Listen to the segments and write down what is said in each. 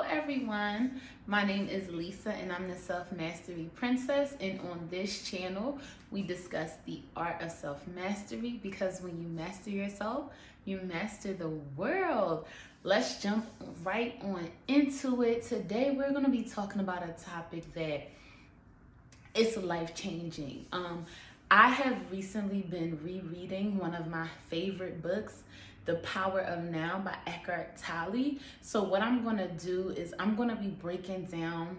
everyone. My name is Lisa and I'm the Self-Mastery Princess, and on this channel we discuss the art of self-mastery, because when you master yourself, you master the world. Let's jump right on into it. Today we're going to be talking about a topic that is life-changing. I have recently been rereading one of my favorite books, The Power of Now by Eckhart Tolle. So what I'm going to do is I'm going to be breaking down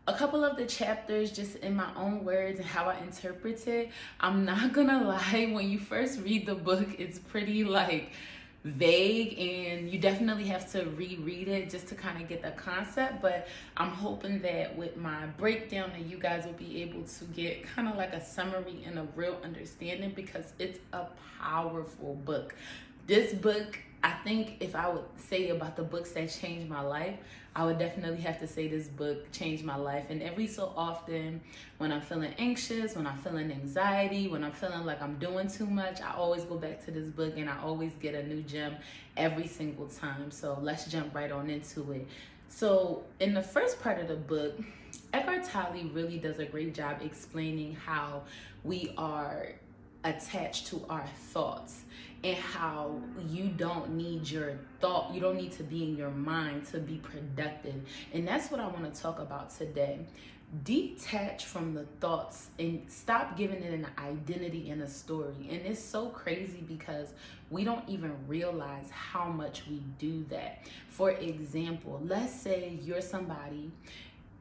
a couple of the chapters just in my own words and how I interpret it. I'm not going to lie, when you first read the book, it's pretty vague, and you definitely have to reread it just to kind of get the concept. But I'm hoping that with my breakdown that you guys will be able to get kind of like a summary and a real understanding, because it's a powerful book. This book, I think if I would say about the books that changed my life, I would definitely have to say this book changed my life. And every so often, when I'm feeling anxious, when I'm feeling anxiety, when I'm feeling like I'm doing too much, I always go back to this book and I always get a new gem every single time. So let's jump right on into it. So in the first part of the book, Eckhart Tolle really does a great job explaining how we are attached to our thoughts, and how you don't need to be in your mind to be productive. And that's what I want to talk about today. Detach from the thoughts and stop giving it an identity and a story. And it's so crazy because we don't even realize how much we do that. For example, let's say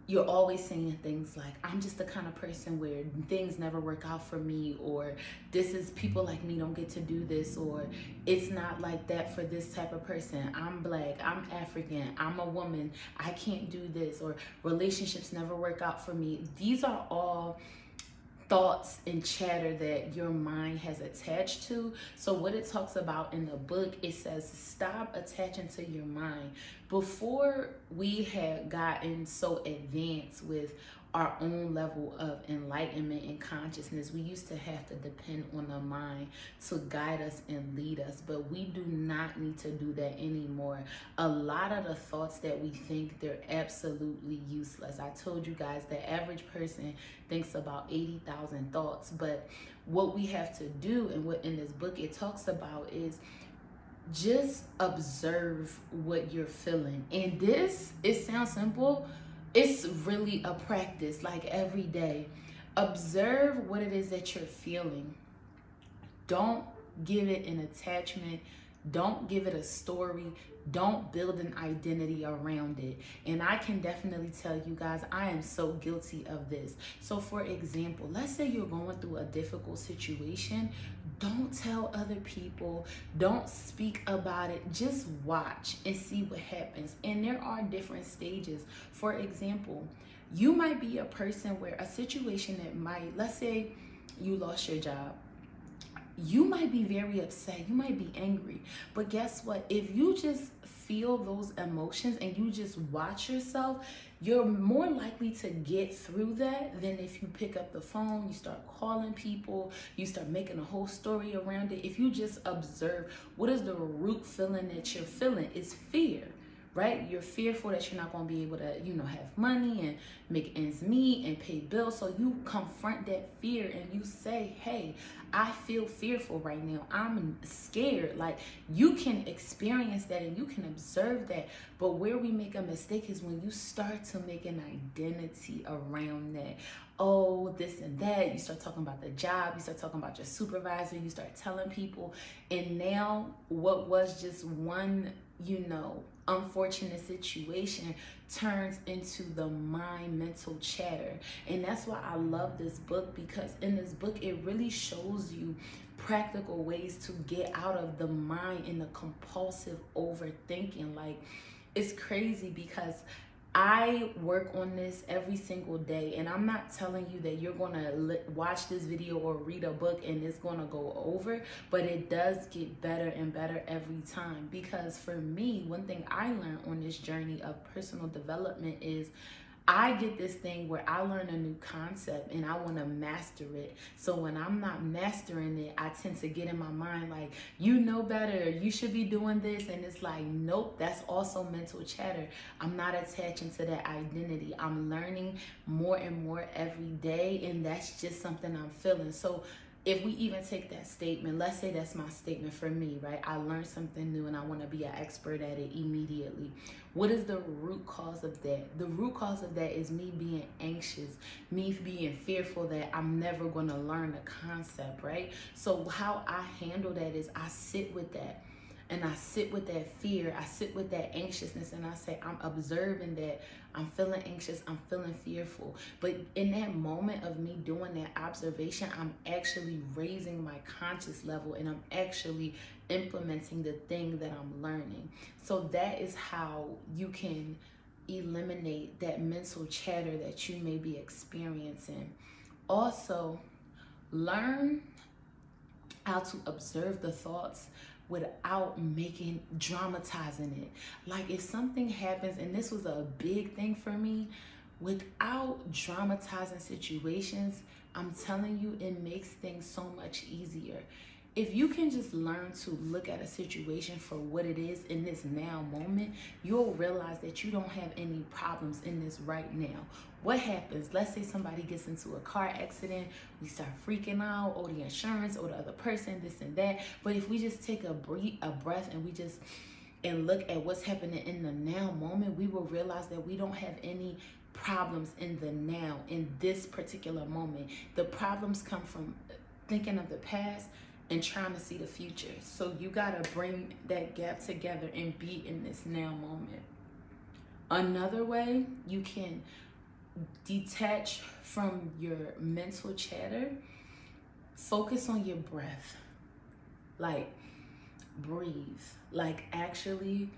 you're always saying things like, I'm just the kind of person where things never work out for me, or this is, people like me don't get to do this, or it's not like that for this type of person. I'm Black, I'm African, I'm a woman, I can't do this, or relationships never work out for me. These are all thoughts and chatter that your mind has attached to. So what it talks about in the book, it says stop attaching to your mind. Before we had gotten so advanced with our own level of enlightenment and consciousness, we used to have to depend on the mind to guide us and lead us, but we do not need to do that anymore. A lot of the thoughts that we think, they're absolutely useless. I told you guys the average person thinks about 80,000 thoughts, but what we have to do, and what in this book it talks about, is just observe what you're feeling. And it sounds simple, it's really a practice, like every day. Observe what it is that you're feeling. Don't give it an attachment. Don't give it a story. Don't build an identity around it. And I can definitely tell you guys, I am so guilty of this. So for example, let's say you're going through a difficult situation. Don't tell other people. Don't speak about it. Just watch and see what happens. And there are different stages. For example, you might be a person where a situation that let's say you lost your job. You might be very upset, you might be angry, but guess what? If you just feel those emotions and you just watch yourself, you're more likely to get through that than if you pick up the phone, you start calling people, you start making a whole story around it. If you just observe, what is the root feeling that you're feeling? Is fear. Right? You're fearful that you're not going to be able to, have money and make ends meet and pay bills. So you confront that fear and you say, hey, I feel fearful right now. I'm scared. Like, you can experience that and you can observe that. But where we make a mistake is when you start to make an identity around that. Oh, this and that. You start talking about the job. You start talking about your supervisor. You start telling people. And now what was just one, unfortunate situation turns into the mind mental chatter. And that's why I love this book, because in this book it really shows you practical ways to get out of the mind and the compulsive overthinking. Like, it's crazy because I work on this every single day, and I'm not telling you that you're gonna watch this video or read a book and it's gonna go over, but it does get better and better every time. Because for me, one thing I learned on this journey of personal development is I get this thing where I learn a new concept and I want to master it. So when I'm not mastering it, I tend to get in my mind like, you know better, you should be doing this. And it's like, nope, that's also mental chatter. I'm not attaching to that identity. I'm learning more and more every day, and that's just something I'm feeling. So if we even take that statement, let's say that's my statement for me, right? I learned something new and I want to be an expert at it immediately. What is the root cause of that? The root cause of that is me being anxious, me being fearful that I'm never going to learn the concept, right? So how I handle that is I sit with that. And I sit with that fear, I sit with that anxiousness, and I say, I'm observing that I'm feeling anxious, I'm feeling fearful. But in that moment of me doing that observation, I'm actually raising my conscious level and I'm actually implementing the thing that I'm learning. So that is how you can eliminate that mental chatter that you may be experiencing. Also, learn how to observe the thoughts without dramatizing it. Like if something happens, and this was a big thing for me, without dramatizing situations, I'm telling you, it makes things so much easier. If you can just learn to look at a situation for what it is in this now moment, you'll realize that you don't have any problems in this right now. What happens? Let's say somebody gets into a car accident. We start freaking out, or the insurance, or the other person, this and that. But if we just take a breath and look at what's happening in the now moment, we will realize that we don't have any problems in the now, in this particular moment. The problems come from thinking of the past and trying to see the future. So you gotta bring that gap together and be in this now moment. Another way you can detach from your mental chatter, focus on your breath. Like breathe, like actually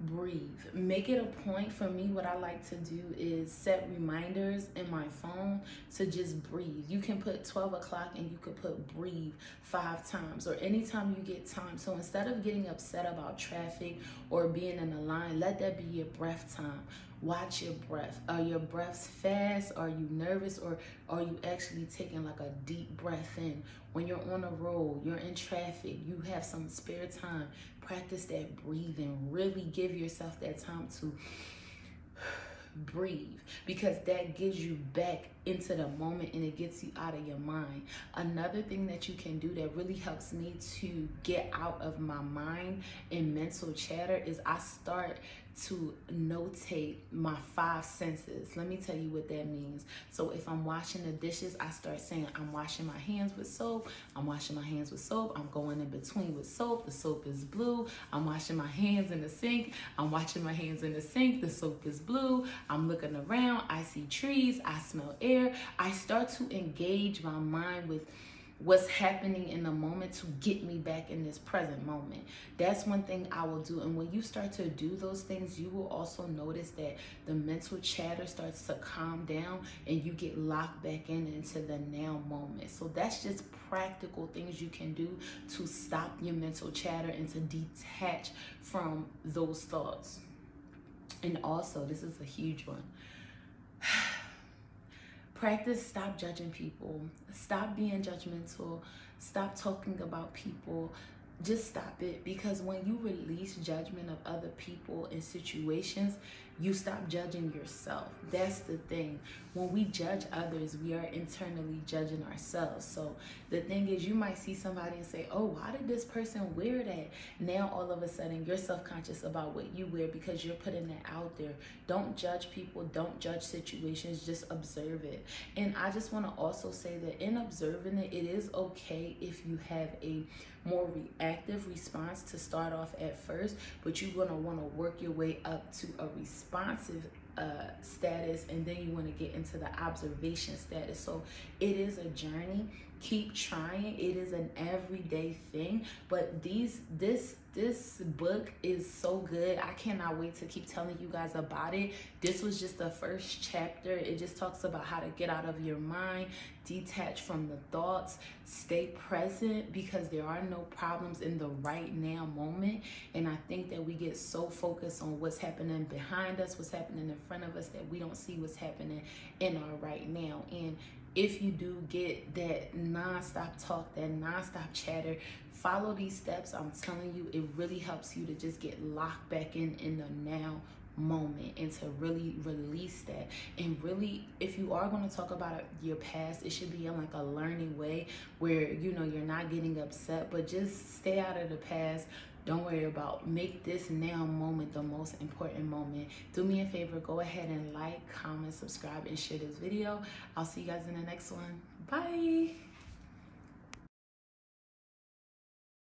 breathe. Make it a point. For me, what I like to do is set reminders in my phone to just breathe. You can put 12 o'clock and you could put breathe 5 times, or anytime you get time. So instead of getting upset about traffic or being in a line, let that be your breath time. Watch your breath. Are your breaths fast? Are you nervous? Or are you actually taking like a deep breath in? When you're on a road, you're in traffic, you have some spare time, practice that breathing. Really give yourself that time to breathe, because that gives you back into the moment and it gets you out of your mind. Another thing that you can do that really helps me to get out of my mind and mental chatter is I start to notate my 5 senses. Let me tell you what that means. So if I'm washing the dishes, I start saying, I'm washing my hands with soap. I'm washing my hands with soap. I'm going in between with soap. The soap is blue. I'm washing my hands in the sink. I'm washing my hands in the sink. The soap is blue. I'm looking around. I see trees. I smell air. I start to engage my mind with what's happening in the moment to get me back in this present moment. That's one thing I will do. And when you start to do those things, you will also notice that the mental chatter starts to calm down and you get locked back into the now moment. So that's just practical things you can do to stop your mental chatter and to detach from those thoughts. And also, this is a huge one. Practice stop judging people. Stop being judgmental. Stop talking about people. Just stop it, because when you release judgment of other people and situations, you stop judging yourself. That's the thing. When we judge others, we are internally judging ourselves. So the thing is, you might see somebody and say, oh, why did this person wear that? Now all of a sudden you're self-conscious about what you wear because you're putting that out there. Don't judge people. Don't judge situations. Just observe it. And I just want to also say that in observing it, it is okay if you have a more reactive response to start off at first, but you're going to want to work your way up to a responsive status, and then you want to get into the observation status. So it is a journey. Keep trying. It is an everyday thing, but this book is so good. I cannot wait to keep telling you guys about it. This was just the first chapter. It just talks about how to get out of your mind, detach from the thoughts, stay present, because there are no problems in the right now moment. And I think that we get so focused on what's happening behind us, what's happening in front of us that we don't see what's happening in our right now. And if you do get that nonstop talk, that nonstop chatter, follow these steps. I'm telling you, it really helps you to just get locked back in the now moment and to really release that. And really, if you are going to talk about your past, it should be in like a learning way where, you know, you're not getting upset, but just stay out of the past. Don't worry about, make this now moment the most important moment. Do me a favor, go ahead and like, comment, subscribe, and share this video. I'll see you guys in the next one. Bye.